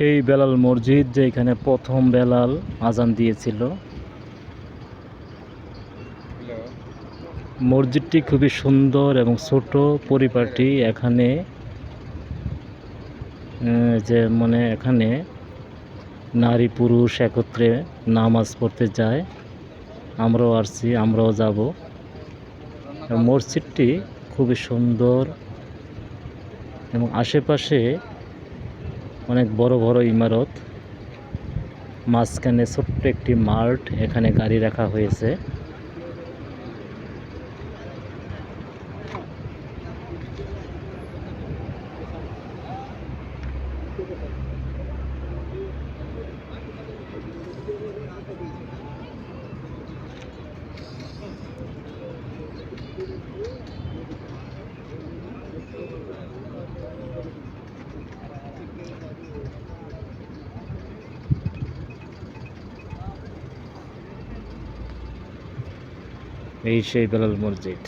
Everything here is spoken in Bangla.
সেই বেলাল মসজিদ, যে এখানে প্রথম বেলাল আজান দিয়েছিল। মসজিদটি খুবই সুন্দর এবং ছোট পরিপাটি। এখানে এখানে নারী পুরুষ একত্রে নামাজ পড়তে যায়। আমরাও আসছি, আমরাও যাব। মসজিদটি খুবই সুন্দর এবং আশেপাশে অনেক বড় বড় ইমারত। মাঝখানে ছোট্ট একটি মাঠ, এখানে গাড়ি রাখা হয়েছে। এই সেই বেলাল মসজিদ।